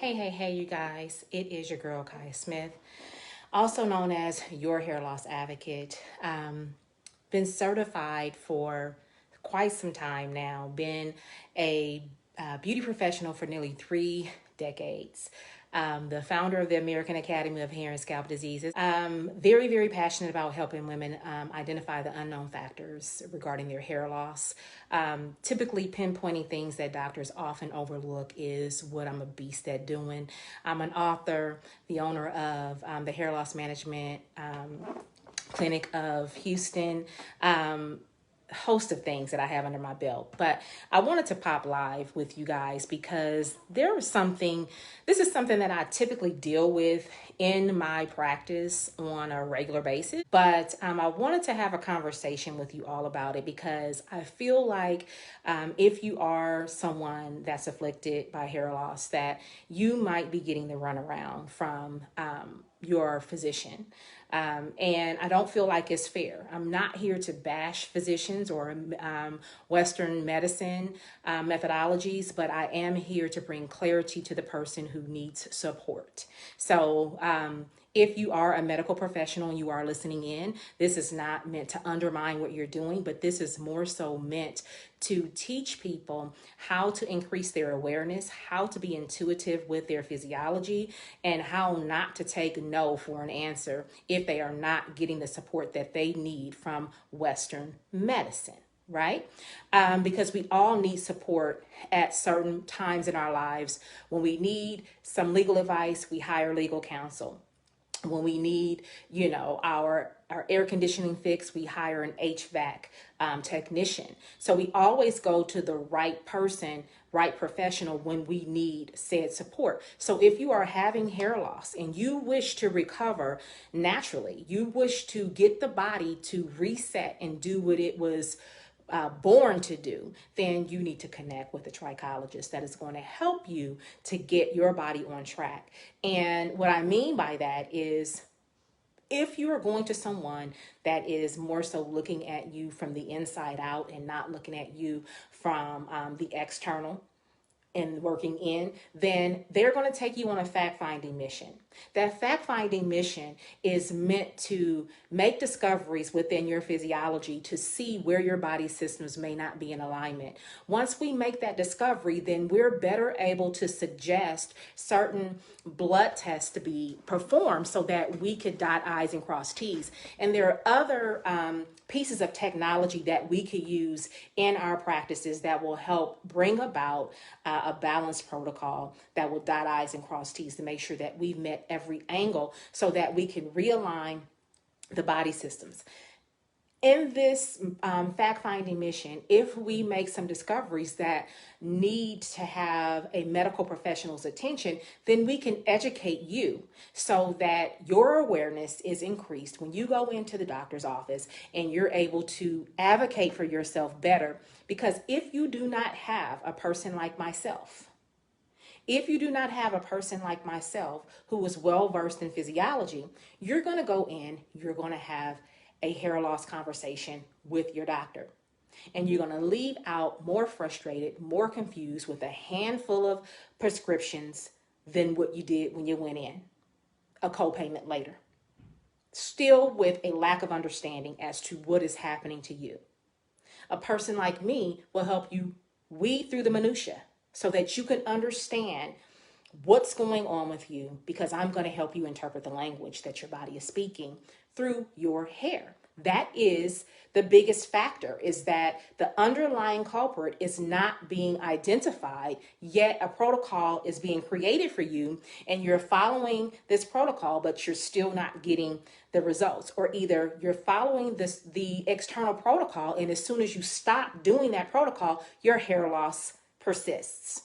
Hey, you guys. It is your girl, Kaya Smith, also known as your hair loss advocate. Been certified for quite some time now, been a beauty professional for nearly 3 decades. The founder of the American Academy of Hair and Scalp Diseases. Very passionate about helping women identify the unknown factors regarding their hair loss. Typically, pinpointing things that doctors often overlook is what I'm a beast at doing. I'm an author, the owner of the Hair Loss Management Clinic of Houston. Host of things that I have under my belt. But I wanted to pop live with you guys because this is something that I typically deal with in my practice on a regular basis. But I wanted to have a conversation with you all about it because I feel like if you are someone that's afflicted by hair loss, that you might be getting the runaround from your physician. And I don't feel like it's fair. I'm not here to bash physicians or Western medicine methodologies, but I am here to bring clarity to the person who needs support. So, if you are a medical professional and you are listening in, this is not meant to undermine what you're doing, but this is more so meant to teach people how to increase their awareness, how to be intuitive with their physiology, and how not to take no for an answer if they are not getting the support that they need from Western medicine. Right? Because we all need support at certain times in our lives. When we need some legal advice, we hire legal counsel. When we need, our air conditioning fixed, we hire an HVAC technician. So we always go to the right person, right professional when we need said support. So if you are having hair loss and you wish to recover naturally, you wish to get the body to reset and do what it was born to do, then you need to connect with a trichologist that is going to help you to get your body on track. And what I mean by that is if you are going to someone that is more so looking at you from the inside out and not looking at you from the external, and working in, then they're going to take you on a fact finding mission. That fact finding mission is meant to make discoveries within your physiology to see where your body systems may not be in alignment. Once we make that discovery, then we're better able to suggest certain blood tests to be performed so that we could dot I's and cross T's. And there are other pieces of technology that we could use in our practices that will help bring about a balanced protocol that will dot I's and cross T's to make sure that we've met every angle so that we can realign the body systems. In this fact-finding mission, if we make some discoveries that need to have a medical professional's attention, then we can educate you so that your awareness is increased when you go into the doctor's office and you're able to advocate for yourself better. Because if you do not have a person like myself, if you do not have a person like myself who is well versed in physiology, you're going to go in, you're going to have a hair loss conversation with your doctor. And you're going to leave out more frustrated, more confused with a handful of prescriptions than what you did when you went in, a copayment later. Still with a lack of understanding as to what is happening to you. A person like me will help you weed through the minutia so that you can understand what's going on with you, because I'm going to help you interpret the language that your body is speaking through your hair. That is the biggest factor, is that the underlying culprit is not being identified, yet a protocol is being created for you and you're following this protocol, but you're still not getting the results. Or either you're following the external protocol, and as soon as you stop doing that protocol, your hair loss persists.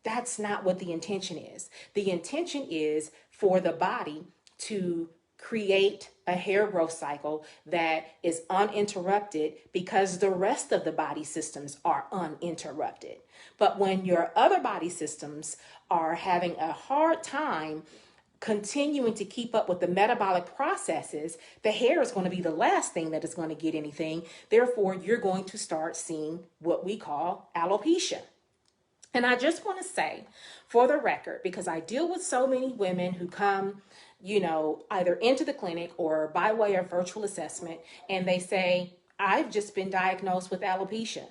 That's not what the intention is. The intention is for the body to create a hair growth cycle that is uninterrupted because the rest of the body systems are uninterrupted. But when your other body systems are having a hard time continuing to keep up with the metabolic processes, the hair is going to be the last thing that is going to get anything. Therefore, you're going to start seeing what we call alopecia. And I just want to say, for the record, because I deal with so many women who come, either into the clinic or by way of virtual assessment, and they say, I've just been diagnosed with alopecia.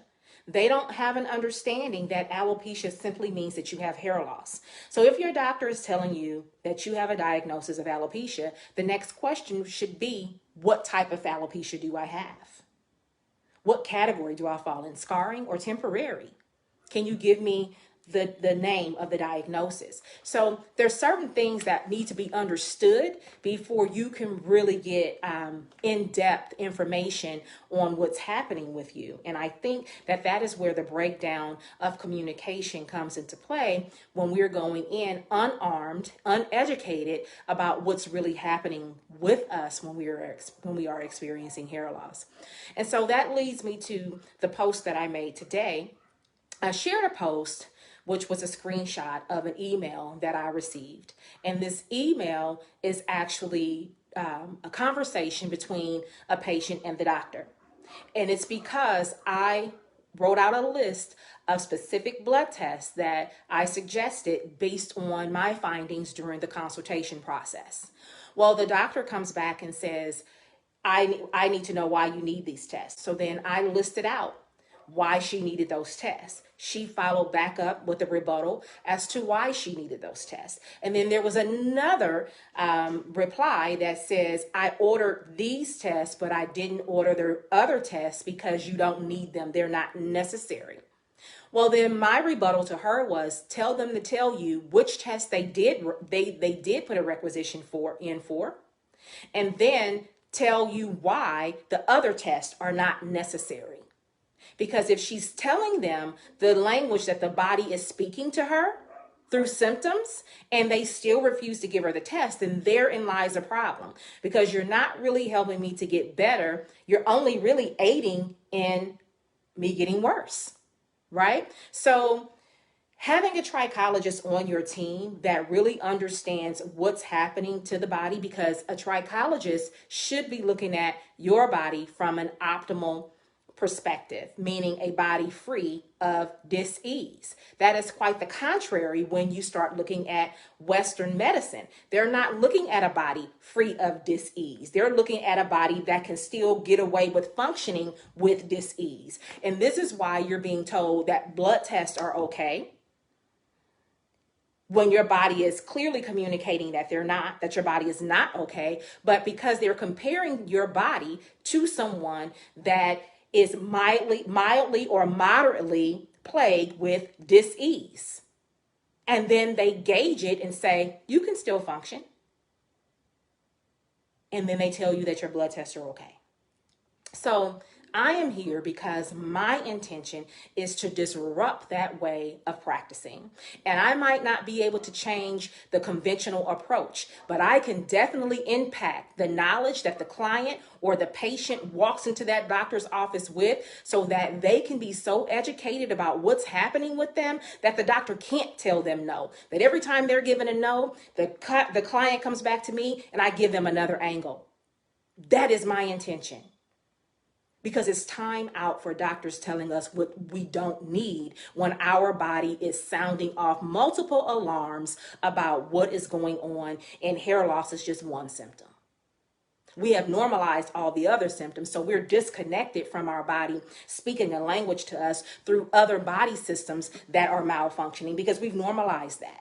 They don't have an understanding that alopecia simply means that you have hair loss. So if your doctor is telling you that you have a diagnosis of alopecia, the next question should be, what type of alopecia do I have? What category do I fall in, scarring or temporary? Can you give me the name of the diagnosis? So there's certain things that need to be understood before you can really get in-depth information on what's happening with you. And I think that is where the breakdown of communication comes into play, when we're going in unarmed, uneducated about what's really happening with us when we are experiencing hair loss. And so that leads me to the post that I made today. I shared a post which was a screenshot of an email that I received. And this email is actually a conversation between a patient and the doctor. And it's because I wrote out a list of specific blood tests that I suggested based on my findings during the consultation process. Well, the doctor comes back and says, I need to know why you need these tests. So then I listed out why she needed those tests. She followed back up with a rebuttal as to why she needed those tests. And then there was another reply that says, I ordered these tests, but I didn't order the other tests because you don't need them. They're not necessary. Well, then my rebuttal to her was, tell them to tell you which tests they did put a requisition for, and then tell you why the other tests are not necessary. Because if she's telling them the language that the body is speaking to her through symptoms, and they still refuse to give her the test, then therein lies a problem. Because you're not really helping me to get better. You're only really aiding in me getting worse, right? So having a trichologist on your team that really understands what's happening to the body, because a trichologist should be looking at your body from an optimal perspective, meaning a body free of dis-ease. That is quite the contrary when you start looking at Western medicine. They're not looking at a body free of dis-ease. They're looking at a body that can still get away with functioning with dis-ease. And this is why you're being told that blood tests are okay, when your body is clearly communicating that they're not, that your body is not okay, but because they're comparing your body to someone that is mildly or moderately plagued with dis-ease. And then they gauge it and say, you can still function. And then they tell you that your blood tests are okay. So I am here because my intention is to disrupt that way of practicing. And I might not be able to change the conventional approach, but I can definitely impact the knowledge that the client or the patient walks into that doctor's office with, so that they can be so educated about what's happening with them that the doctor can't tell them no. That every time they're given a no, the client comes back to me and I give them another angle. That is my intention. Because it's time out for doctors telling us what we don't need when our body is sounding off multiple alarms about what is going on, and hair loss is just one symptom. We have normalized all the other symptoms, so we're disconnected from our body speaking a language to us through other body systems that are malfunctioning, because we've normalized that.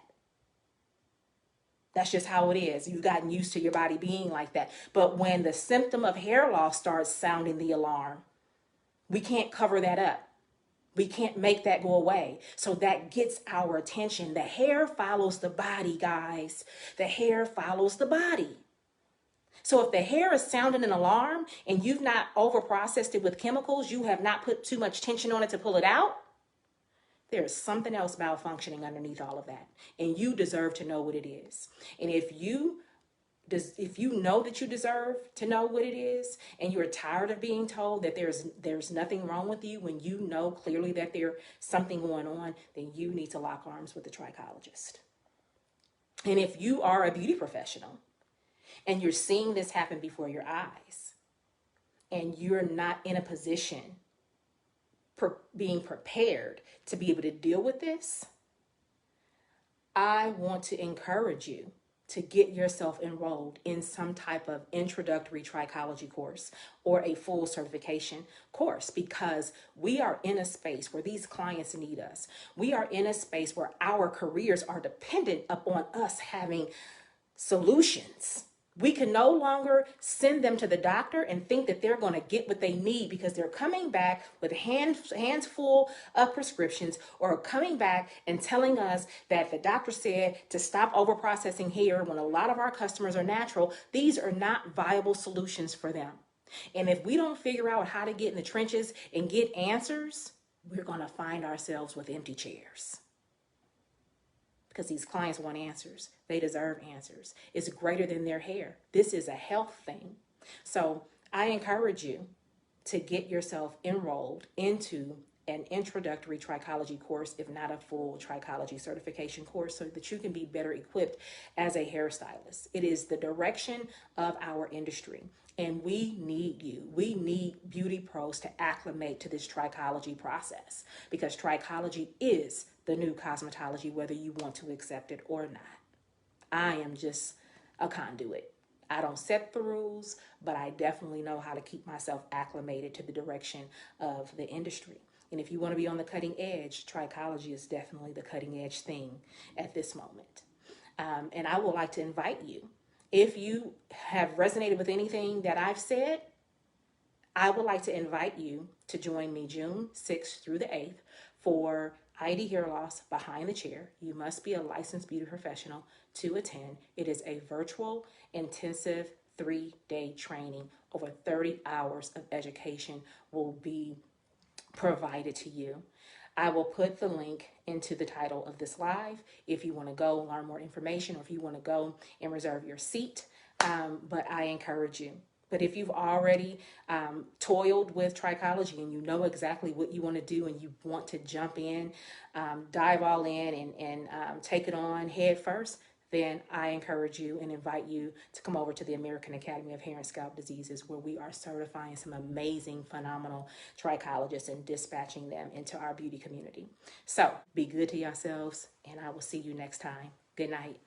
That's just how it is. You've gotten used to your body being like that. But when the symptom of hair loss starts sounding the alarm, we can't cover that up. We can't make that go away. So that gets our attention. The hair follows the body, guys. The hair follows the body. So if the hair is sounding an alarm and you've not overprocessed it with chemicals, you have not put too much tension on it to pull it out, there's something else malfunctioning underneath all of that. And you deserve to know what it is. And if you know that you deserve to know what it is, and you're tired of being told that there's nothing wrong with you, when you know clearly that there's something going on, then you need to lock arms with the trichologist. And if you are a beauty professional and you're seeing this happen before your eyes, and you're not in a position being prepared to be able to deal with this, I want to encourage you to get yourself enrolled in some type of introductory trichology course or a full certification course, because we are in a space where these clients need us. We are in a space where our careers are dependent upon us having solutions. We can no longer send them to the doctor and think that they're going to get what they need, because they're coming back with hands full of prescriptions, or coming back and telling us that the doctor said to stop over processing hair when a lot of our customers are natural. These are not viable solutions for them. And if we don't figure out how to get in the trenches and get answers, we're going to find ourselves with empty chairs, because these clients want answers. They deserve answers. It's greater than their hair. This is a health thing. So I encourage you to get yourself enrolled into an introductory trichology course, if not a full trichology certification course, so that you can be better equipped as a hairstylist. It is the direction of our industry, and we need you. We need beauty pros to acclimate to this trichology process, because trichology is the new cosmetology, whether you want to accept it or not. I am just a conduit. I don't set the rules, but I definitely know how to keep myself acclimated to the direction of the industry. And if you want to be on the cutting edge, trichology is definitely the cutting edge thing at this moment. And I would like to invite you, if you have resonated with anything that I've said, I would like to invite you to join me June 6th through the 8th for ID Hair Loss Behind the Chair. You must be a licensed beauty professional to attend. It is a virtual, intensive 3-day training. Over 30 hours of education will be provided to you. I will put the link into the title of this live if you want to go learn more information, or if you want to go and reserve your seat. But I encourage you. But if you've already toiled with trichology and you know exactly what you want to do, and you want to jump in, dive all in, and take it on head first, then I encourage you and invite you to come over to the American Academy of Hair and Scalp Diseases, where we are certifying some amazing, phenomenal trichologists and dispatching them into our beauty community. So be good to yourselves, and I will see you next time. Good night.